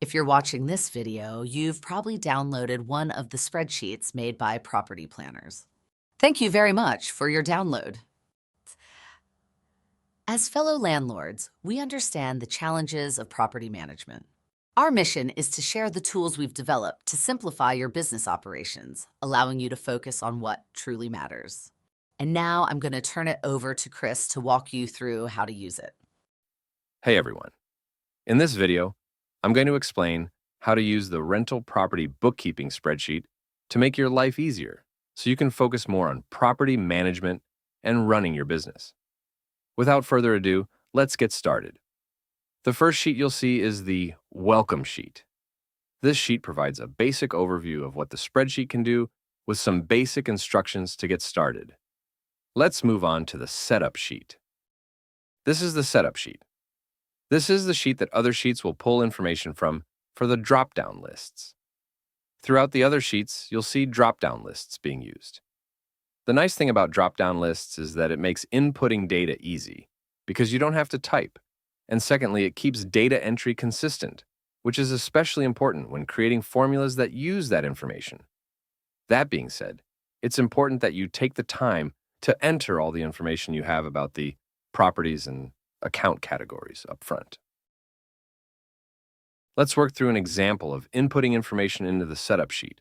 If you're watching this video, you've probably downloaded one of the spreadsheets made by property planners. Thank you very much for your download. As fellow landlords, we understand the challenges of property management. Our mission is to share the tools we've developed to simplify your business operations, allowing you to focus on what truly matters. And now I'm going to turn it over to Chris to walk you through how to use it. Hey everyone. In this video, I'm going to explain how to use the rental property bookkeeping spreadsheet to make your life easier so you can focus more on property management and running your business. Without further ado, let's get started. The first sheet you'll see is the Welcome Sheet. This sheet provides a basic overview of what the spreadsheet can do with some basic instructions to get started. Let's move on to the Setup Sheet. This is the Setup Sheet. This is the sheet that other sheets will pull information from for the drop-down lists. Throughout the other sheets, you'll see drop-down lists being used. The nice thing about drop-down lists is that it makes inputting data easy because you don't have to type. And secondly, it keeps data entry consistent, which is especially important when creating formulas that use that information. That being said, it's important that you take the time to enter all the information you have about the properties and account categories up front. Let's work through an example of inputting information into the setup sheet.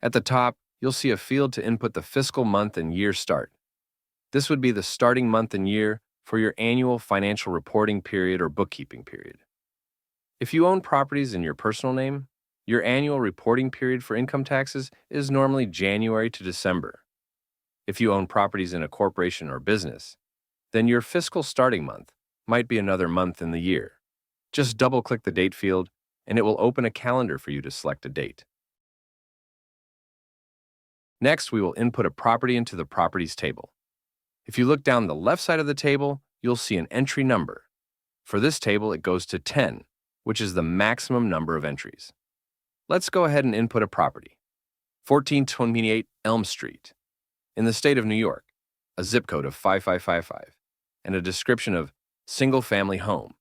At the top, you'll see a field to input the fiscal month and year start. This would be the starting month and year for your annual financial reporting period or bookkeeping period. If you own properties in your personal name, your annual reporting period for income taxes is normally January to December. If you own properties in a corporation or business, then your fiscal starting month might be another month in the year. Just double-click the date field, and it will open a calendar for you to select a date. Next, we will input a property into the Properties table. If you look down the left side of the table, you'll see an entry number. For this table, it goes to 10, which is the maximum number of entries. Let's go ahead and input a property. 1428 Elm Street, in the state of New York, a zip code of 5555, and a description of single-family home.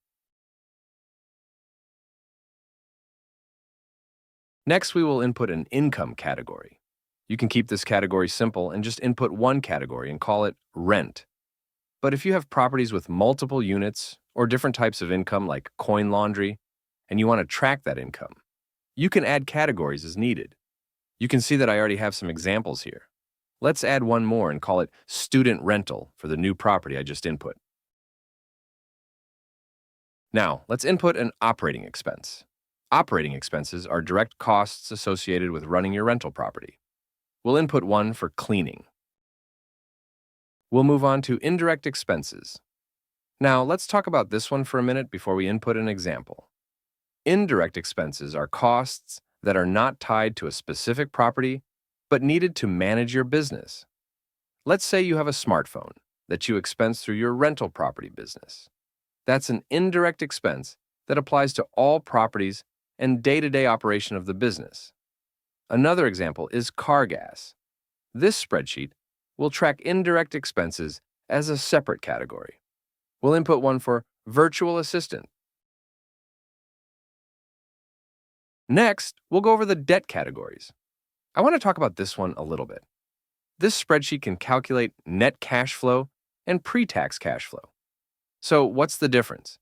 Next, we will input an income category. You can keep this category simple and just input one category and call it rent. But if you have properties with multiple units or different types of income like coin laundry, and you want to track that income, you can add categories as needed. You can see that I already have some examples here. Let's add one more and call it student rental for the new property I just input. Now, let's input an operating expense. Operating expenses are direct costs associated with running your rental property. We'll input one for cleaning. We'll move on to indirect expenses. Now, let's talk about this one for a minute before we input an example. Indirect expenses are costs that are not tied to a specific property, but needed to manage your business. Let's say you have a smartphone that you expense through your rental property business. That's an indirect expense that applies to all properties and day-to-day operation of the business. Another example is car gas. This spreadsheet will track indirect expenses as a separate category. We'll input one for virtual assistant. Next, we'll go over the debt categories. I want to talk about this one a little bit. This spreadsheet can calculate net cash flow and pre-tax cash flow. So what's the difference?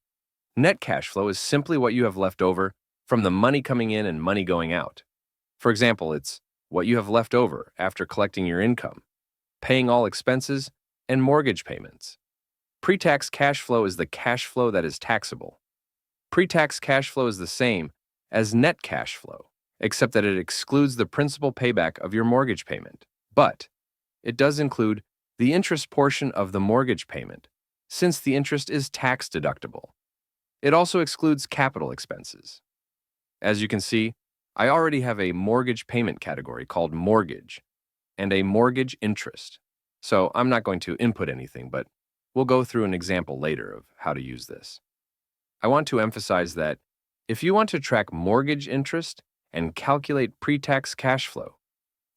Net cash flow is simply what you have left over from the money coming in and money going out. For example, it's what you have left over after collecting your income, paying all expenses, and mortgage payments. Pre-tax cash flow is the cash flow that is taxable. Pre-tax cash flow is the same as net cash flow, except that it excludes the principal payback of your mortgage payment. But it does include the interest portion of the mortgage payment, since the interest is tax deductible. It also excludes capital expenses. As you can see, I already have a mortgage payment category called mortgage and a mortgage interest. So I'm not going to input anything, but we'll go through an example later of how to use this. I want to emphasize that if you want to track mortgage interest and calculate pre-tax cash flow,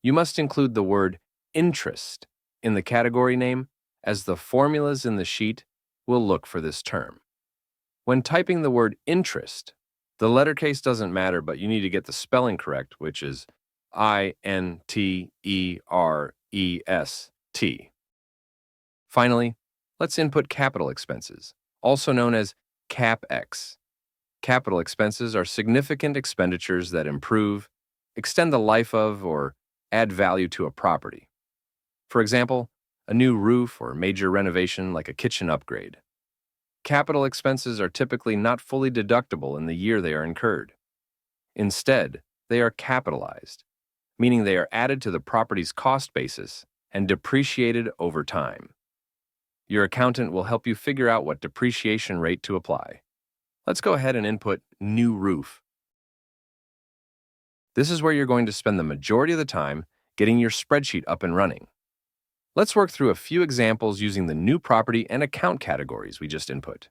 you must include the word interest in the category name, as the formulas in the sheet will look for this term. When typing the word interest, The letter case doesn't matter, but you need to get the spelling correct, which is Interest. Finally, let's input capital expenses, also known as CapEx. Capital expenses are significant expenditures that improve, extend the life of, or add value to a property. For example, a new roof or major renovation like a kitchen upgrade. Capital expenses are typically not fully deductible in the year they are incurred. Instead, they are capitalized, meaning they are added to the property's cost basis and depreciated over time. Your accountant will help you figure out what depreciation rate to apply. Let's go ahead and input new roof. This is where you're going to spend the majority of the time getting your spreadsheet up and running. Let's work through a few examples using the new property and account categories we just input.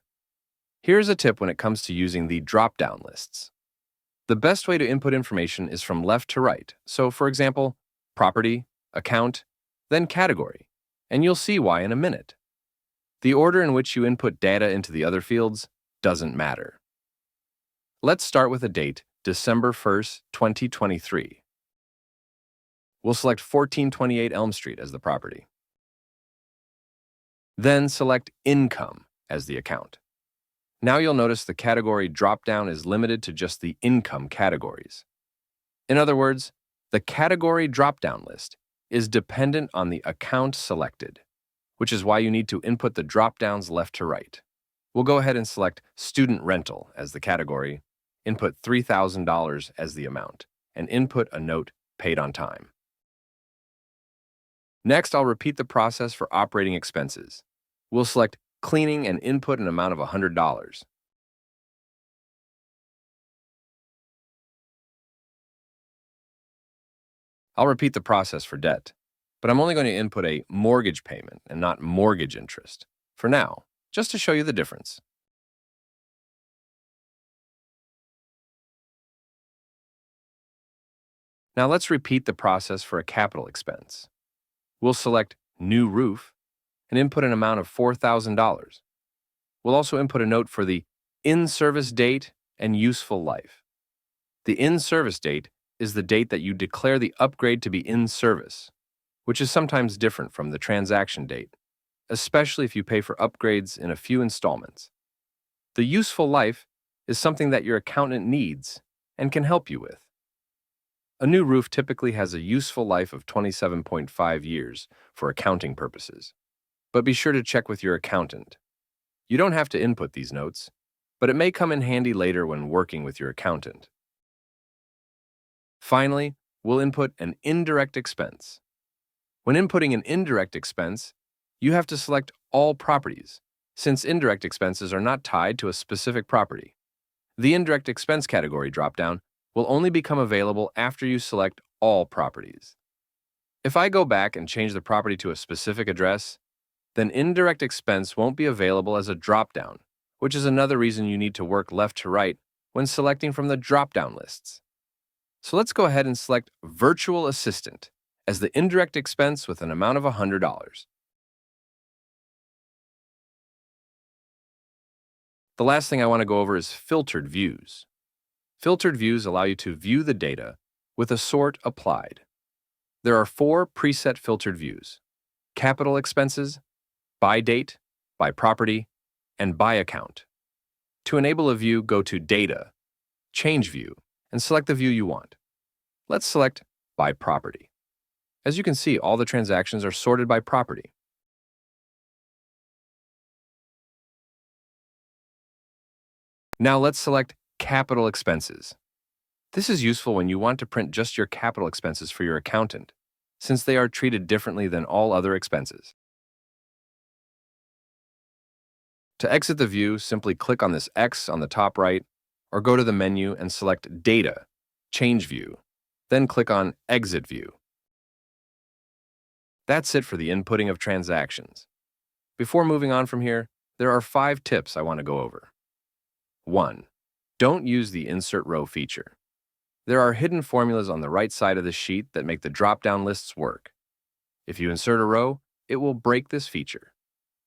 Here's a tip when it comes to using the drop-down lists. The best way to input information is from left to right. So, for example, property, account, then category, and you'll see why in a minute. The order in which you input data into the other fields doesn't matter. Let's start with a date, December 1st, 2023. We'll select 1428 Elm Street as the property. Then select Income as the account. Now you'll notice the category drop-down is limited to just the income categories. In other words, the category drop-down list is dependent on the account selected, which is why you need to input the drop-downs left to right. We'll go ahead and select Student Rental as the category, input $3,000 as the amount, and input a note paid on time. Next, I'll repeat the process for operating expenses. We'll select Cleaning and input an amount of $100. I'll repeat the process for debt, but I'm only going to input a mortgage payment and not mortgage interest for now, just to show you the difference. Now let's repeat the process for a capital expense. We'll select New Roof and input an amount of $4,000. We'll also input a note for the in-service date and useful life. The in-service date is the date that you declare the upgrade to be in service, which is sometimes different from the transaction date, especially if you pay for upgrades in a few installments. The useful life is something that your accountant needs and can help you with. A new roof typically has a useful life of 27.5 years for accounting purposes, but be sure to check with your accountant. You don't have to input these notes, but it may come in handy later when working with your accountant. Finally, we'll input an indirect expense. When inputting an indirect expense, you have to select all properties, since indirect expenses are not tied to a specific property. The indirect expense category dropdown will only become available after you select all properties. If I go back and change the property to a specific address, then indirect expense won't be available as a dropdown, which is another reason you need to work left to right when selecting from the dropdown lists. So let's go ahead and select Virtual Assistant as the indirect expense with an amount of $100. The last thing I want to go over is filtered views. Filtered views allow you to view the data with a sort applied. There are 4 preset filtered views: capital expenses, by date, by property, and by account. To enable a view, go to Data, Change View, and select the view you want. Let's select by property. As you can see, all the transactions are sorted by property. Now let's select capital expenses. This is useful when you want to print just your capital expenses for your accountant, since they are treated differently than all other expenses. To exit the view, simply click on this X on the top right, or go to the menu and select Data, Change View, then click on Exit View. That's it for the inputting of transactions. Before moving on from here, there are 5 tips I want to go over. 1. Don't use the Insert Row feature. There are hidden formulas on the right side of the sheet that make the drop-down lists work. If you insert a row, it will break this feature.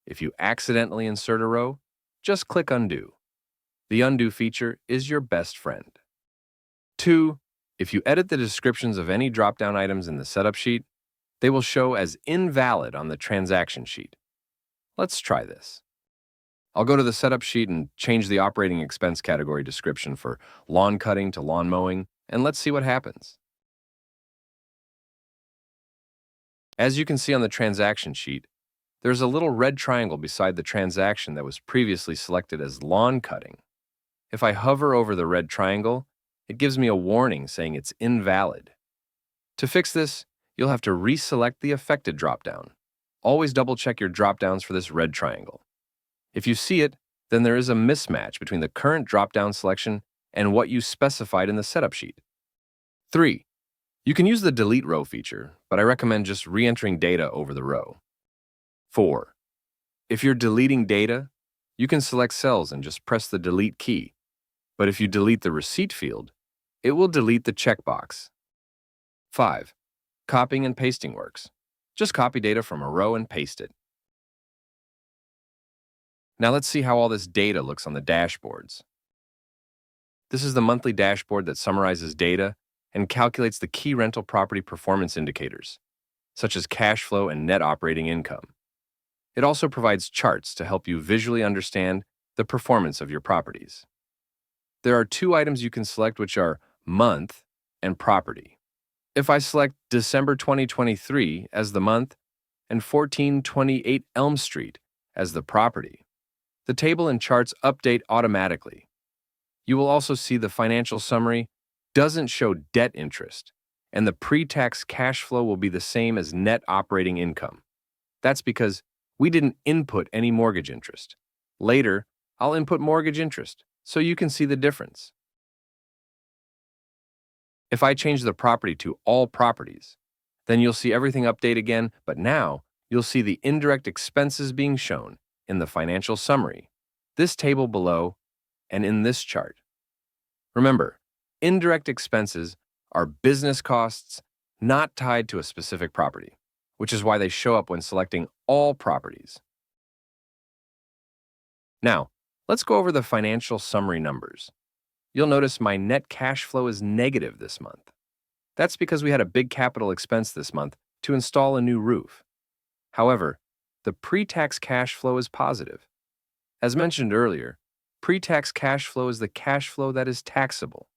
If you accidentally insert a row, just click Undo. The undo feature is your best friend. 2. If you edit the descriptions of any drop-down items in the setup sheet, they will show as invalid on the transaction sheet. Let's try this. I'll go to the setup sheet and change the operating expense category description for lawn cutting to lawn mowing, and let's see what happens. As you can see on the transaction sheet, there's a little red triangle beside the transaction that was previously selected as lawn cutting. If I hover over the red triangle, it gives me a warning saying it's invalid. To fix this, you'll have to reselect the affected dropdown. Always double-check your dropdowns for this red triangle. If you see it, then there is a mismatch between the current dropdown selection and what you specified in the setup sheet. 3. You can use the delete row feature, but I recommend just re-entering data over the row. 4. If you're deleting data, you can select cells and just press the delete key. But if you delete the receipt field, it will delete the checkbox. 5. Copying and pasting works. Just copy data from a row and paste it. Now let's see how all this data looks on the dashboards. This is the monthly dashboard that summarizes data and calculates the key rental property performance indicators, such as cash flow and net operating income. It also provides charts to help you visually understand the performance of your properties. There are 2 items you can select, which are month and property. If I select December 2023 as the month and 1428 Elm Street as the property, the table and charts update automatically. You will also see the financial summary doesn't show debt interest, and the pre-tax cash flow will be the same as net operating income. That's because we didn't input any mortgage interest. Later, I'll input mortgage interest, so you can see the difference. If I change the property to all properties, then you'll see everything update again, but now you'll see the indirect expenses being shown in the financial summary, this table below, and in this chart. Remember, indirect expenses are business costs not tied to a specific property, which is why they show up when selecting all properties. Now, let's go over the financial summary numbers. You'll notice my net cash flow is negative this month. That's because we had a big capital expense this month to install a new roof. However, the pre-tax cash flow is positive. As mentioned earlier, pre-tax cash flow is the cash flow that is taxable.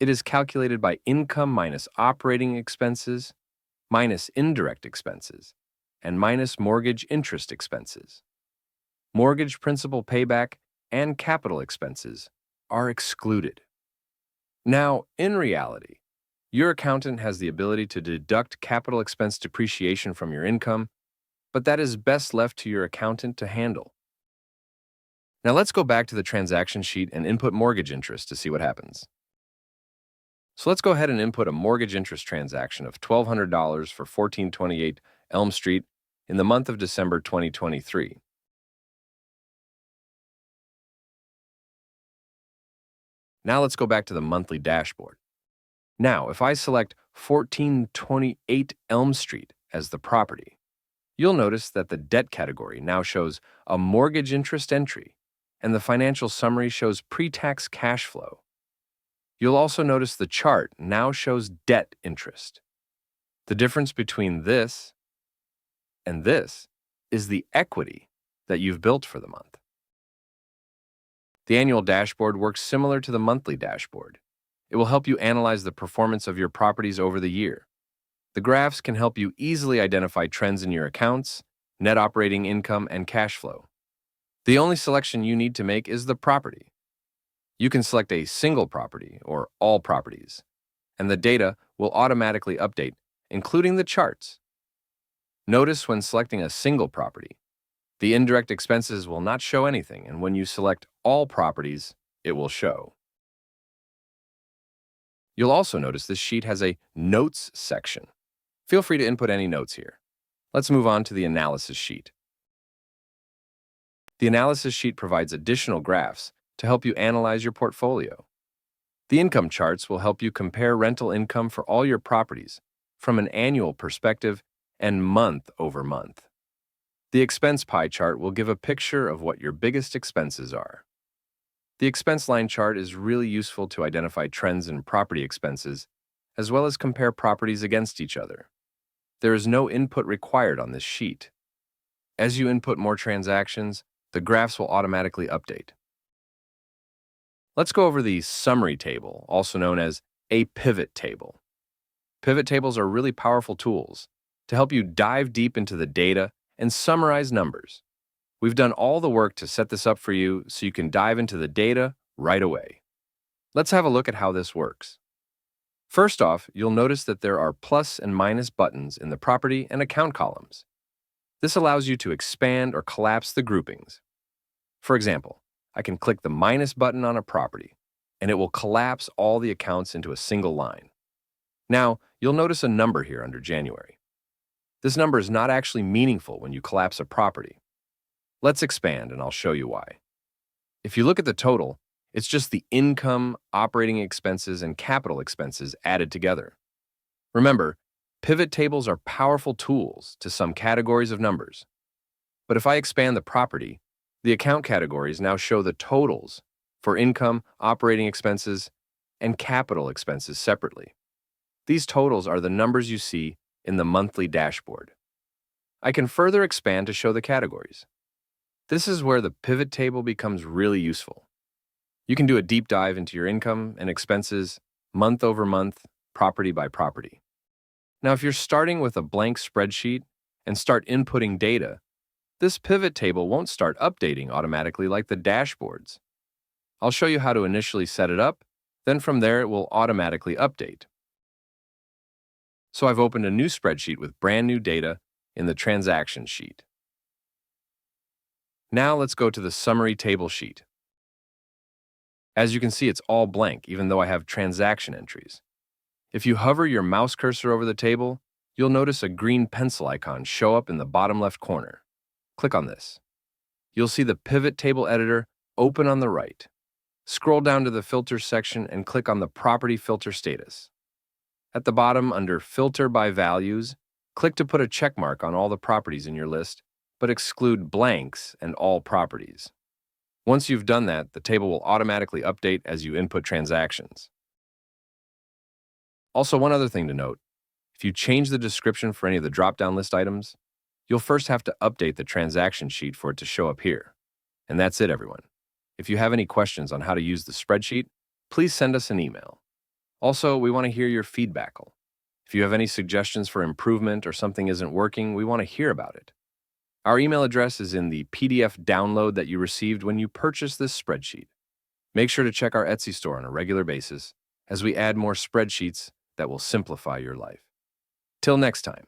It is calculated by income minus operating expenses, minus indirect expenses, and minus mortgage interest expenses. Mortgage principal payback and capital expenses are excluded. Now, in reality, your accountant has the ability to deduct capital expense depreciation from your income, but that is best left to your accountant to handle. Now let's go back to the transaction sheet and input mortgage interest to see what happens. So let's go ahead and input a mortgage interest transaction of $1,200 for 1428 Elm Street in the month of December 2023. Now let's go back to the monthly dashboard. Now, if I select 1428 Elm Street as the property, you'll notice that the debt category now shows a mortgage interest entry, and the financial summary shows pre-tax cash flow. You'll also notice the chart now shows debt interest. The difference between this and this is the equity that you've built for the month. The annual dashboard works similar to the monthly dashboard. It will help you analyze the performance of your properties over the year. The graphs can help you easily identify trends in your accounts, net operating income, and cash flow. The only selection you need to make is the property. You can select a single property or all properties, and the data will automatically update, including the charts. Notice when selecting a single property, the indirect expenses will not show anything, and when you select all properties, it will show. You'll also notice this sheet has a Notes section. Feel free to input any notes here. Let's move on to the Analysis sheet. The Analysis sheet provides additional graphs to help you analyze your portfolio. The income charts will help you compare rental income for all your properties from an annual perspective and month over month. The expense pie chart will give a picture of what your biggest expenses are. The expense line chart is really useful to identify trends in property expenses, as well as compare properties against each other. There is no input required on this sheet. As you input more transactions, the graphs will automatically update. Let's go over the summary table, also known as a pivot table. Pivot tables are really powerful tools to help you dive deep into the data and summarize numbers. We've done all the work to set this up for you so you can dive into the data right away. Let's have a look at how this works. First off, you'll notice that there are plus and minus buttons in the property and account columns. This allows you to expand or collapse the groupings. For example, I can click the minus button on a property, and it will collapse all the accounts into a single line. Now, you'll notice a number here under January. This number is not actually meaningful when you collapse a property. Let's expand, and I'll show you why. If you look at the total, it's just the income, operating expenses, and capital expenses added together. Remember, pivot tables are powerful tools to sum categories of numbers. But if I expand the property, the account categories now show the totals for income, operating expenses, and capital expenses separately. These totals are the numbers you see in the monthly dashboard. I can further expand to show the categories. This is where the pivot table becomes really useful. You can do a deep dive into your income and expenses month over month, property by property. Now, if you're starting with a blank spreadsheet and start inputting data, this pivot table won't start updating automatically like the dashboards. I'll show you how to initially set it up, then from there it will automatically update. So I've opened a new spreadsheet with brand new data in the transaction sheet. Now let's go to the summary table sheet. As you can see, it's all blank, even though I have transaction entries. If you hover your mouse cursor over the table, you'll notice a green pencil icon show up in the bottom left corner. Click on this. You'll see the pivot table editor open on the right. Scroll down to the filter section and click on the property filter status. At the bottom, under filter by values, click to put a check mark on all the properties in your list, but exclude blanks and all properties. Once you've done that, the table will automatically update as you input transactions. Also, one other thing to note, if you change the description for any of the drop-down list items, you'll first have to update the transaction sheet for it to show up here. And that's it, everyone. If you have any questions on how to use the spreadsheet, please send us an email. Also, we want to hear your feedback. If you have any suggestions for improvement or something isn't working, we want to hear about it. Our email address is in the PDF download that you received when you purchased this spreadsheet. Make sure to check our Etsy store on a regular basis as we add more spreadsheets that will simplify your life. Till next time.